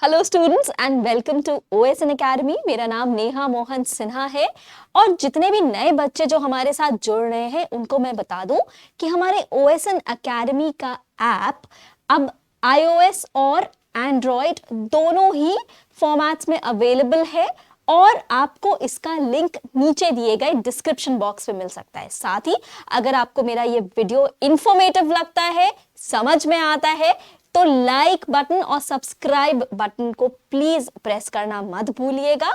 Hello students and welcome to OSN academy. मेरा नाम नेहा मोहन सिन्हा है और जितने भी नए बच्चे जो हमारे साथ जुड़ रहे हैं उनको मैं बता दूं कि हमारे OSN एकेडमी का ऐप अब iOS और एंड्रॉयड दोनों ही फॉर्मेट्स में अवेलेबल है और आपको इसका लिंक नीचे दिए गए डिस्क्रिप्शन बॉक्स में मिल सकता है। साथ ही अगर आपको मेरा ये वीडियो इंफॉर्मेटिव लगता है, समझ में आता है, तो लाइक बटन और सब्सक्राइब बटन को प्लीज प्रेस करना मत भूलिएगा।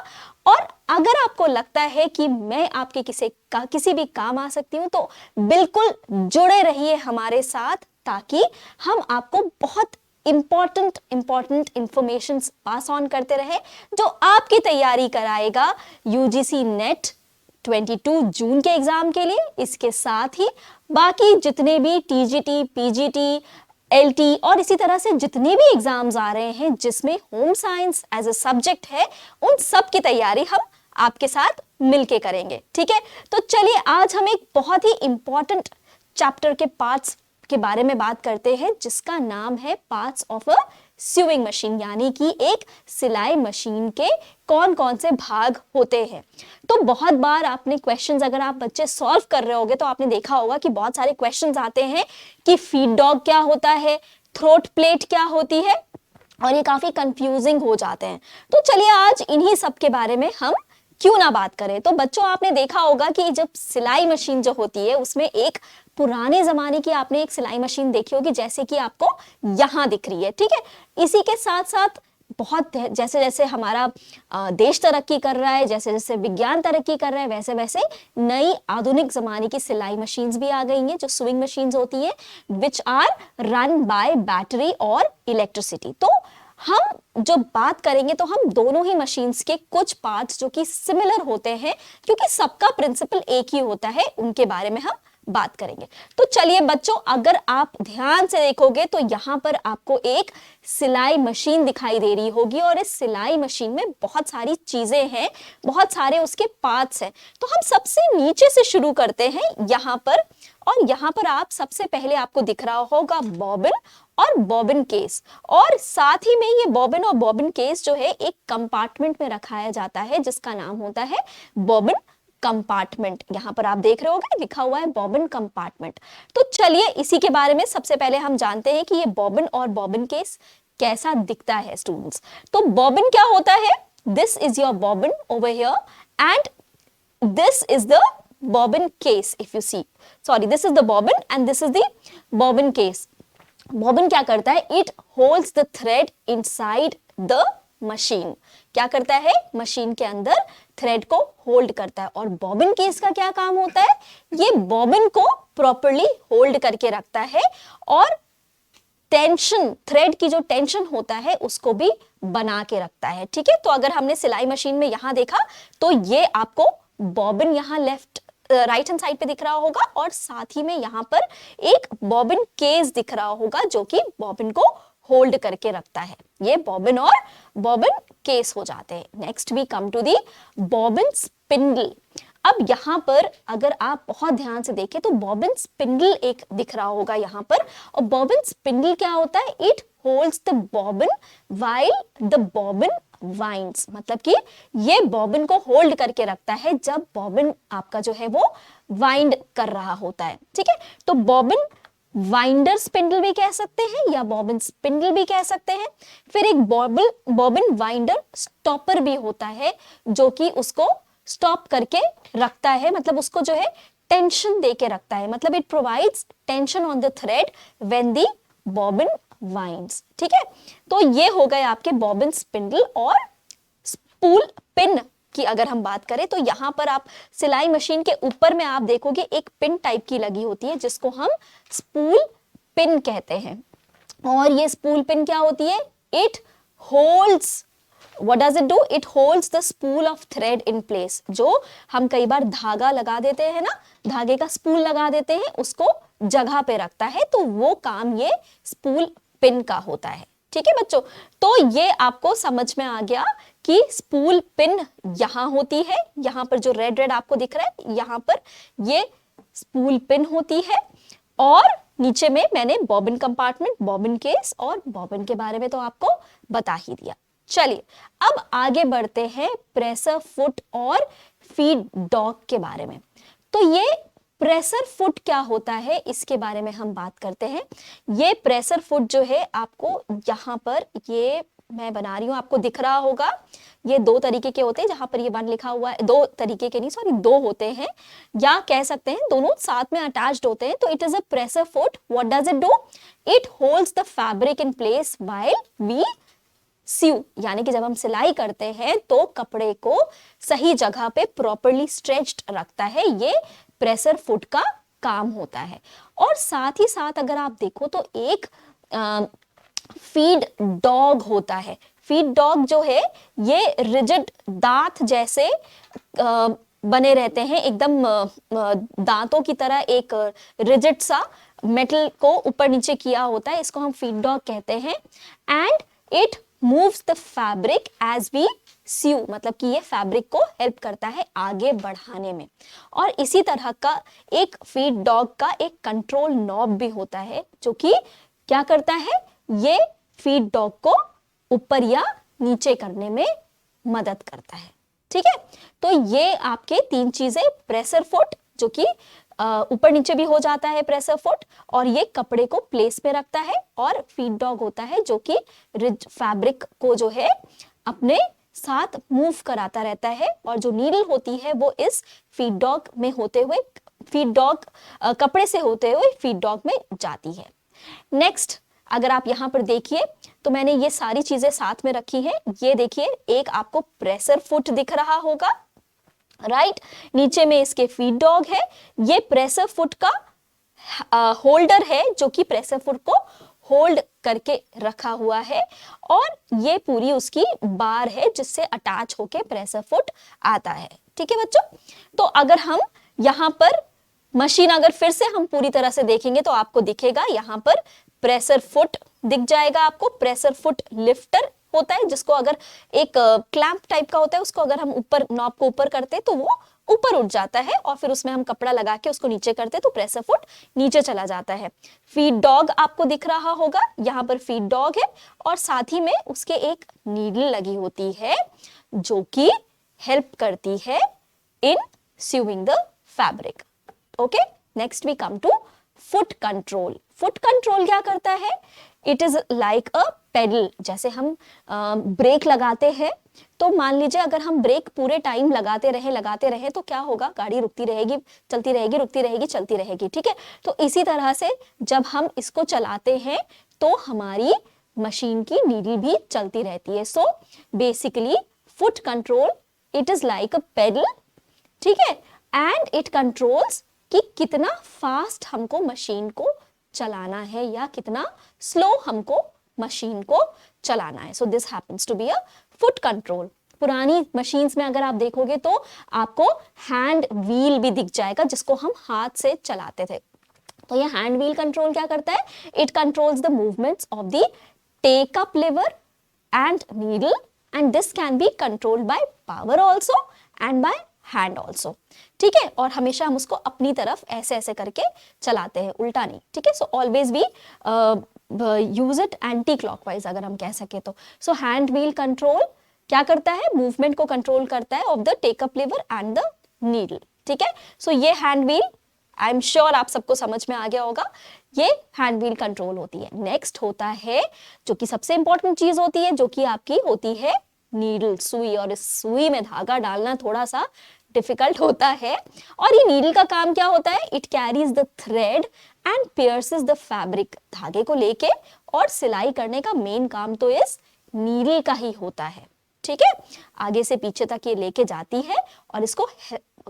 और अगर आपको लगता है कि मैं आपके किसी भी काम आ सकती हूं तो बिल्कुल जुड़े रहिए हमारे साथ, ताकि हम आपको बहुत इंपॉर्टेंट इंफॉर्मेशन पास ऑन करते रहे जो आपकी तैयारी कराएगा UGC नेट 22 जून के एग्जाम के लिए। इसके साथ ही बाकी जितने भी TGT, PGT, LT और इसी तरह से जितने भी एग्जाम्स आ रहे हैं जिसमें home science as a subject है, उन सब की तैयारी हम आपके साथ मिलके करेंगे। ठीक है, तो चलिए आज हम एक बहुत ही इंपॉर्टेंट चैप्टर के पार्ट्स के बारे में बात करते हैं जिसका नाम है parts of a sewing machine, यानी कि एक सिलाई मशीन के कौन कौन से भाग होते हैं। तो बहुत बार आपने क्वेश्चंस, अगर आप बच्चे सॉल्व कर रहे होगे तो आपने देखा होगा कि बहुत सारे क्वेश्चंस आते हैं कि फीड डॉग क्या होता है, थ्रोट प्लेट क्या होती है, और ये काफी कंफ्यूजिंग हो जाते हैं। तो चलिए आज इन्हीं सब के बारे में हम क्यों ना बात करें। तो बच्चों आपने देखा होगा कि जब सिलाई मशीन जो होती है उसमें एक पुराने जमाने की आपने एक सिलाई मशीन देखी होगी, जैसे कि आपको यहां दिख रही है। ठीक है, इसी के साथ साथ बहुत जैसे जैसे हमारा देश तरक्की कर रहा है, जैसे जैसे विज्ञान तरक्की कर रहा है, वैसे वैसे नई आधुनिक जमाने की सिलाई मशीन्स भी आ गई हैं जो स्विंग मशीन्स होती हैं, which are run by battery और इलेक्ट्रिसिटी। तो हम जो बात करेंगे तो हम दोनों ही मशीन्स के कुछ पार्ट्स जो कि सिमिलर होते हैं, क्योंकि सबका प्रिंसिपल एक ही होता है, उनके बारे में हम बात करेंगे। तो चलिए बच्चों, अगर आप ध्यान से देखोगे तो यहां पर आपको एक सिलाई मशीन दिखाई दे रही होगी और इस सिलाई मशीन में बहुत सारी चीजें हैं, बहुत सारे उसके पार्ट्स हैं। तो हम सबसे नीचे से शुरू करते हैं यहां पर, और यहां पर आप सबसे पहले आपको दिख रहा होगा बॉबिन और बॉबिन केस, और साथ ही में ये बॉबिन और बॉबिन केस जो है एक कंपार्टमेंट में रखाया जाता है जिसका नाम होता है बॉबिन कंपार्टमेंट। यहां पर आप देख रहे होगे लिखा हुआ है बॉबिन कंपार्टमेंट। तो चलिए इसी के बारे में सबसे पहले हम जानते हैं कि ये बॉबिन और बॉबिन केस कैसा दिखता है स्टूडेंट्स। तो बॉबिन क्या होता है? This is your bobbin over here and this is the bobbin case. If you see, sorry, this is the bobbin and this is the bobbin case. Bobbin क्या करता है? It holds the thread inside the machine. क्या करता है? Machine के अंदर thread को hold करता है। और बॉबिन केस का क्या काम होता है? ये बॉबिन को प्रॉपर्ली होल्ड करके रखता है और टेंशन, थ्रेड की जो टेंशन होता है उसको भी बना के रखता है। ठीक है, तो अगर हमने सिलाई मशीन में यहां देखा तो ये आपको बॉबिन यहां लेफ्ट राइट हैंड साइड पे दिख रहा होगा, और साथ ही में यहां पर एक बॉबिन केस दिख रहा होगा जो कि बॉबिन को होल्ड करके रखता है। ये बॉबिन और बॉबिन केस हो जाते हैं। Next we come to the bobbin spindle. अब यहां पर अगर आप बहुत ध्यान से देखें तो बॉबिन स्पिंडल एक दिख रहा होगा यहां पर, और बॉबिन स्पिंडल क्या होता है? It holds the bobbin while the bobbin winds. मतलब कि ये बॉबिन को होल्ड करके रखता है जब बॉबिन आपका जो है वो वाइंड कर रहा होता है। ठीक है, तो बॉबिन वाइंडर स्पिंडल भी कह सकते हैं या बॉबिन स्पिंडल भी कह सकते हैं। फिर एक बॉबिन वाइंडर स्टॉपर भी होता है जो कि उसको स्टॉप करके रखता है, मतलब उसको जो है टेंशन दे के रखता है, मतलब it provides tension on the thread when the bobbin winds. ठीक है, तो ये हो गए आपके बॉबिन स्पिंडल। और स्पूल पिन की अगर हम बात करें तो यहां पर आप सिलाई मशीन के ऊपर में आप देखोगे एक पिन टाइप की लगी होती है जिसको हम स्पूल पिन कहते हैं। और ये स्पूल पिन क्या होती है? It holds, what does it do? It holds the spool of thread in place. जो हम कई बार धागा लगा देते हैं ना, धागे का स्पूल लगा देते हैं, उसको जगह पे रखता है, तो वो काम ये स्पूल पिन का होता है। ठीक है बच्चों, तो ये आपको समझ में आ गया कि स्पूल पिन यहां होती है, यहां पर जो रेड रेड आपको दिख रहा है यहां पर ये स्पूल पिन होती है, और नीचे में मैंने बॉबिन कंपार्टमेंट, बॉबिन केस और बॉबिन के बारे में तो आपको बता ही दिया। चलिए अब आगे बढ़ते हैं प्रेशर फुट और फीड डॉग के बारे में। तो ये प्रेशर फुट क्या होता है इसके बारे में हम बात करते हैं। ये प्रेशर फुट जो है आपको यहाँ पर ये मैं बना रही हूँ, आपको दिख रहा होगा। ये दो तरीके के होते हैं, जहां पर ये वन लिखा हुआ है, दो तरीके के नहीं सॉरी दो होते हैं, या कह सकते हैं दोनों साथ में अटैच्ड होते हैं। तो it is a pressure foot. What does it do? It holds the fabric in place while we sew, यानी कि जब हम सिलाई करते हैं तो कपड़े को सही जगह पे प्रॉपरली स्ट्रेच्ड रखता है। ये प्रेशर फुट का काम होता है। और साथ ही साथ अगर आप देखो तो एक फीड डॉग होता है। फीड डॉग जो है ये रिजिड दांत जैसे बने रहते हैं, एकदम दांतों की तरह एक रिजिड सा मेटल को ऊपर नीचे किया होता है, इसको हम फीड डॉग कहते हैं। And it moves the fabric as we sew, मतलब कि ये फैब्रिक को हेल्प करता है आगे बढ़ाने में। और इसी तरह का एक फीड डॉग का एक कंट्रोल नॉब भी होता है, जो कि क्या करता है, ये फीड डॉग को ऊपर या नीचे करने में मदद करता है। ठीक है, तो ये आपके तीन चीजें, प्रेशर फुट जो कि ऊपर नीचे भी हो जाता है प्रेशर फुट, और ये कपड़े को प्लेस पे रखता है, और फीड डॉग होता है जो कि रिज फैब्रिक को जो है अपने साथ मूव कराता रहता है, और जो नीडल होती है वो इस फीड डॉग में होते हुए, फीड डॉग कपड़े से होते हुए फीड डॉग में जाती है। नेक्स्ट अगर आप यहाँ पर देखिए तो मैंने ये सारी चीजें साथ में रखी हैं। ये देखिए, एक आपको प्रेशर फुट दिख रहा होगा, राइट, नीचे में इसके फीड डॉग है। ये प्रेशर फुट का होल्डर है जो कि प्रेशर फुट को होल्ड करके रखा हुआ है, और ये पूरी उसकी बार है जिससे अटैच होके प्रेशर फुट आता है। ठीक है बच्चों, तो अगर हम यहाँ पर मशीन अगर फिर से हम पूरी तरह से देखेंगे तो आपको दिखेगा यहाँ पर प्रेशर फुट दिख जाएगा आपको। प्रेशर फुट लिफ्टर होता है, जिसको अगर एक क्लैंप टाइप का होता है, उसको अगर हम ऊपर नॉब को ऊपर करते हैं तो वो ऊपर उठ जाता है, और फिर उसमें हम कपड़ा लगा के उसको नीचे करते हैं तो प्रेशर फुट नीचे चला जाता है। फीड डॉग आपको दिख रहा होगा, यहाँ पर फीड डॉग है, और साथ ही में उसके एक नीडल लगी होती है जो कि हेल्प करती है in sewing the fabric. Okay, next we come to foot control. Foot control क्या करता है? It is like a pedal. जैसे हम ब्रेक लगाते हैं, तो मान लीजिए अगर हम ब्रेक पूरे टाइम लगाते रहे तो क्या होगा, गाड़ी रुकती रहेगी, चलती रहेगी, रुकती रहेगी, चलती रहेगी। ठीक है, तो इसी तरह से जब हम इसको चलाते हैं तो हमारी मशीन की नीडल भी चलती रहती है। So basically foot control it is like a pedal, ठीक है, एंड इट कंट्रोल्स कि कितना फास्ट हमको मशीन को चलाना है या कितना स्लो हमको मशीन को चलाना है। So this happens to be a foot control. पुरानी मशीन्स में अगर आप देखोगे तो आपको हैंड व्हील भी दिख जाएगा, जिसको हम हाथ से चलाते थे। तो ये हैंड व्हील कंट्रोल क्या करता है? It controls the movements of the take up lever and needle, and this can be controlled by power also and by hand also. ठीक है, और हमेशा हम उसको अपनी तरफ ऐसे ऐसे करके चलाते हैं, उल्टा नहीं। ठीक है, so always we use it anticlockwise अगर हम कह सके तो। सो हैंड व्हील कंट्रोल क्या करता है? मूवमेंट को कंट्रोल करता है of the takeup lever and the needle. ठीक है, सो ये hand wheel I am sure आप सबको समझ में आ गया होगा, ये हैंड व्हील कंट्रोल होती है। नेक्स्ट होता है जो कि सबसे इंपॉर्टेंट चीज होती है, जो कि आपकी होती है नीडल, सुई। और इस सुई में धागा डालना थोड़ा सा डिफिकल्ट होता है। और ये नीडल का काम क्या होता है? It carries the thread and pierces the fabric. धागे को लेके और सिलाई करने का मेन काम तो इस नीडल का ही होता है। ठीक है, आगे से पीछे तक ये लेके जाती है और इसको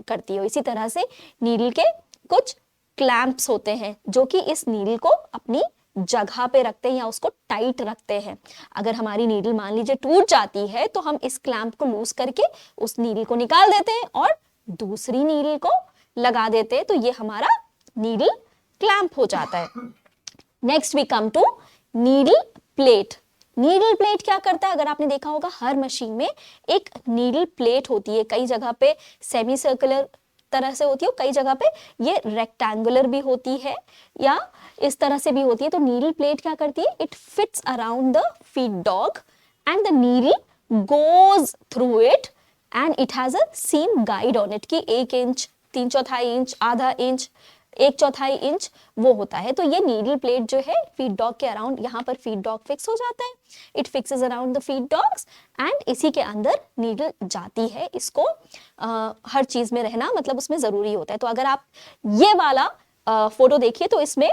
करती है। इसी तरह से नीडल के कुछ क्लैंप्स होते हैं जो कि इस नीडल को अपनी जगह पे रखते हैं या उसको टाइट रखते हैं। अगर हमारी नीडल मान लीजिए टूट जाती है तो हम इस क्लैंप को लूज करके उस नीडल को निकाल देते हैं और दूसरी नीडल को लगा देते हैं, तो ये हमारा नीडल क्लैंप हो जाता है। Next we come to needle plate. Needle plate क्या करता है? अगर आपने देखा होगा हर मशीन में एक नीडल प्लेट होती है, कई जगह पे सेमी सर्कुलर तरह से होती है, कई जगह पे ये रेक्टेंगुलर भी होती है या इस तरह से भी होती है। तो नीडल प्लेट क्या करती है? It fits around the feed dog and the needle goes through it and it has a seam guide on it कि 1 इंच, 3/4 इंच, आधा इंच, 1/4 इंच वो होता है। तो ये नीडल प्लेट जो है फीड डॉग के अराउंड, यहाँ पर फीड डॉग फिक्स हो जाता है, it fixes around the feed dogs and इसी के अंदर नीडल जाती है। इसको हर चीज में रहना मतलब उसमें जरूरी होता है। तो अगर आप ये वाला फोटो देखिए तो इसमें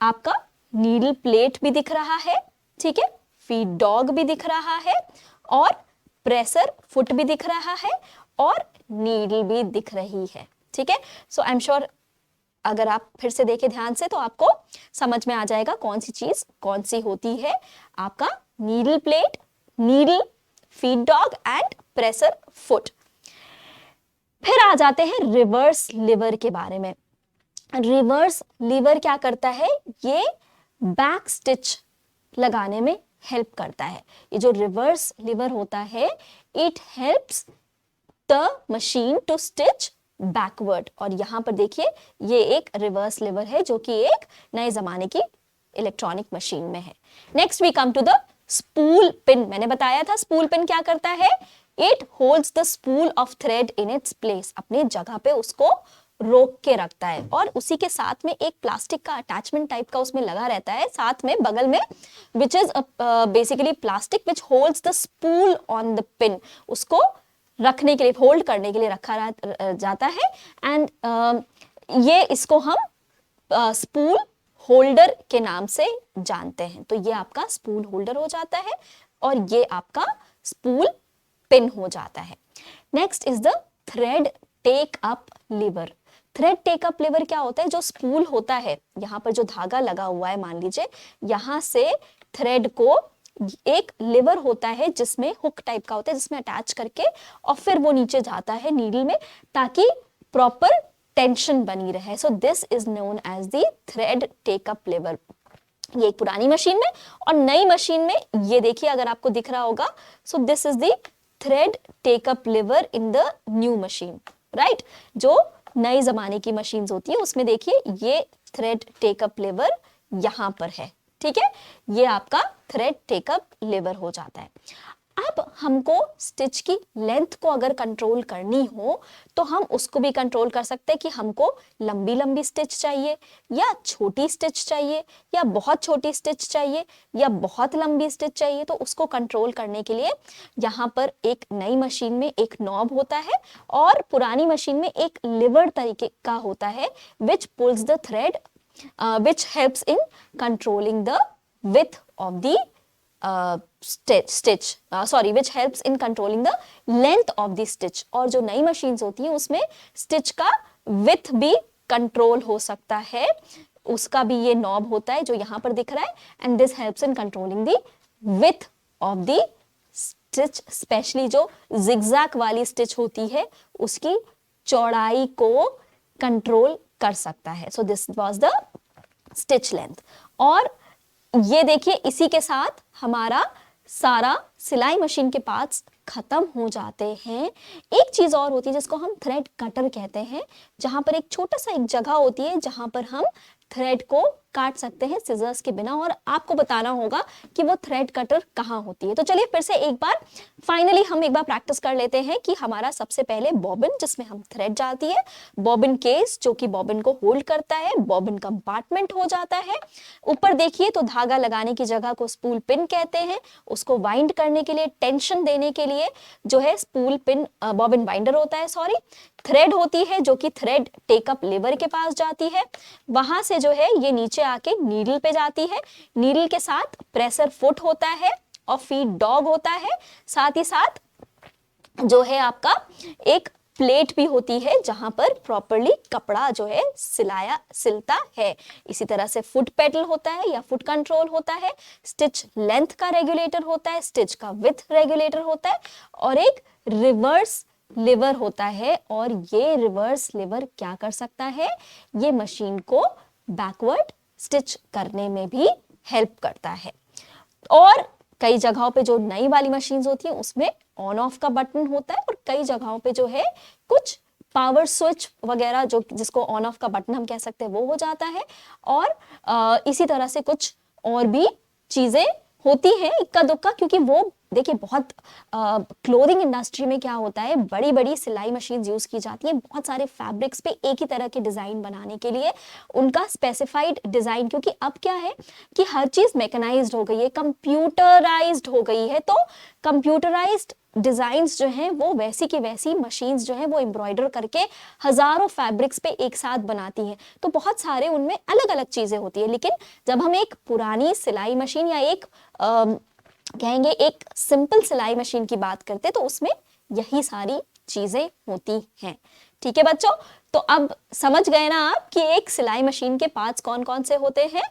आपका नीडल प्लेट भी दिख रहा है, ठीक है, फीड डॉग भी दिख रहा है और प्रेशर फुट भी दिख रहा है और नीडल भी दिख रही है, ठीक है। सो आई एम श्योर अगर आप फिर से देखें ध्यान से तो आपको समझ में आ जाएगा कौन सी चीज कौन सी होती है। आपका needle plate, needle, feed dog and pressure foot. फिर आ जाते हैं रिवर्स लिवर के बारे में। रिवर्स लीवर क्या करता है, ये बैक स्टिच लगाने में हेल्प करता है। ये जो रिवर्स लीवर होता है it helps the machine to stitch backward. और यहां पर देखिए ये एक रिवर्स लीवर है जो कि एक नए जमाने की इलेक्ट्रॉनिक मशीन में है। Next we come to the spool pin. मैंने बताया था स्पूल पिन क्या करता है, it holds the spool of thread in its place, अपनी जगह पे उसको रोक के रखता है। और उसी के साथ में एक प्लास्टिक का अटैचमेंट टाइप का उसमें लगा रहता है साथ में बगल में, which is basically plastic which holds the spool on the pin. उसको रखने के लिए, होल्ड करने के लिए रखा जाता है एंड ये इसको हम स्पूल होल्डर के नाम से जानते हैं। तो ये आपका स्पूल होल्डर हो जाता है और ये आपका स्पूल पिन हो जाता है। Next is the thread take up lever. Thread take up lever क्या होता है, जो स्पूल होता है यहाँ पर जो धागा लगा हुआ है, मान लीजिए यहाँ से थ्रेड को एक लिवर होता है जिसमें हुक टाइप का होता है जिसमें अटैच करके और फिर वो नीचे जाता है नीडल में ताकि प्रॉपर टेंशन बनी रहे। So this is known as the thread take up lever. ये एक पुरानी मशीन में और नई मशीन में ये देखिए अगर आपको दिख रहा होगा, so this is the thread take up lever in the new machine, right. जो नए जमाने की मशीन्स होती है उसमें देखिए ये थ्रेड टेक अप लीवर यहां पर है, ठीक है, ये आपका थ्रेड टेकअप लीवर हो जाता है। अब हमको स्टिच की लेंथ को अगर कंट्रोल करनी हो तो हम उसको भी कंट्रोल कर सकते हैं कि हमको लंबी लंबी स्टिच चाहिए या छोटी स्टिच चाहिए या बहुत छोटी स्टिच चाहिए या बहुत लंबी स्टिच चाहिए। तो उसको कंट्रोल करने के लिए यहाँ पर एक नई मशीन में एक नॉब होता है और पुरानी मशीन में एक लिवर तरीके का होता है which pulls the thread which helps in controlling the width of the which helps in controlling the length of the stitch। और जो नई मशीन्स होती हैं उसमें स्टिच का width भी कंट्रोल हो सकता है, उसका भी ये नॉब होता है जो यहाँ पर दिख रहा है and this helps in controlling the width of the stitch, specially जो zigzag वाली स्टिच होती है उसकी चौड़ाई को कंट्रोल कर सकता है। So this was the stitch length. और ये देखिए इसी के साथ हमारा सारा सिलाई मशीन के पार्ट्स खत्म हो जाते हैं। एक चीज और होती है जिसको हम थ्रेड कटर कहते हैं, जहां पर एक छोटा सा एक जगह होती है जहां पर हम थ्रेड को काट सकते हैं सिजर्स के बिना और आपको बताना होगा कि वो थ्रेड कटर कहाँ होती है। तो चलिए फिर से एक बार फाइनली हम एक बार प्रैक्टिस कर लेते हैं कि हमारा सबसे पहले बॉबिन जिसमें हम थ्रेड जाती है, बॉबिन केस जो कि बॉबिन को होल्ड करता है, बॉबिन कंपार्टमेंट हो जाता है। ऊपर देखिए तो धागा लगाने की जगह को स्पूल पिन कहते हैं, उसको वाइंड करने के लिए, टेंशन देने के लिए जो है स्पूल पिन बॉबिन वाइंडर होता है, सॉरी। थ्रेड होती है जो कि थ्रेड टेकअप लीवर के पास जाती है, वहां से जो है ये नीचे आके नीडल पे जाती है, नीडल के साथ प्रेशर फुट होता है और फीड डॉग होता है, साथ ही साथ जो है आपका एक प्लेट भी होती है जहां पर प्रॉपरली कपड़ा जो है सिलता है। इसी तरह से फुट पेडल होता है या फुट कंट्रोल होता है, स्टिच लेंथ का रेगुलेटर होता है, स्टिच का विड्थ रेगुलेटर होता है और एक रिवर्स लिवर होता है। और ये रिवर्स लिवर क्या कर सकता है, ये मशीन को बैकवर्ड स्टिच करने में भी हेल्प करता है। और कई जगहों पे जो नई वाली मशीन्स होती हैं उसमें ऑन ऑफ का बटन होता है और कई जगहों पे जो है कुछ पावर स्विच वगैरह जो जिसको ऑन ऑफ का बटन हम कह सकते हैं वो हो जाता है। और इसी तरह से कुछ और भी चीजें होती है इक्का दुक्का, क्योंकि वो देखिए बहुत क्लोथिंग इंडस्ट्री में क्या होता है, बड़ी बड़ी सिलाई मशीन यूज की जाती है बहुत सारे फैब्रिक्स पे एक ही तरह के डिजाइन बनाने के लिए, उनका स्पेसिफाइड डिजाइन, क्योंकि अब क्या है कि हर चीज मैकेनाइज्ड हो गई है, कंप्यूटराइज्ड हो गई है, तो कंप्यूटराइज्ड डिजाइन्स जो हैं वो वैसी की वैसी मशीन्स जो हैं वो एम्ब्रॉयडर करके हजारों फैब्रिक्स पे एक साथ बनाती हैं, तो बहुत सारे उनमें अलग अलग चीजें होती है। लेकिन जब हम एक पुरानी सिलाई मशीन या एक कहेंगे एक सिंपल सिलाई मशीन की बात करते तो उसमें यही सारी चीजें होती हैं। ठीक है बच्चों, तो अब समझ गए ना आप कि एक सिलाई मशीन के पार्ट्स कौन कौन से होते हैं।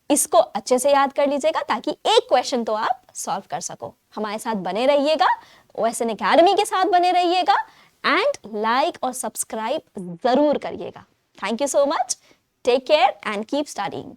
इसको अच्छे से याद कर लीजिएगा ताकि एक क्वेश्चन तो आप सॉल्व कर सको। हमारे साथ बने रहिएगा, OSN एकेडमी के साथ बने रहिएगा, एंड लाइक और सब्सक्राइब जरूर करिएगा। Thank you so much, take care and keep studying.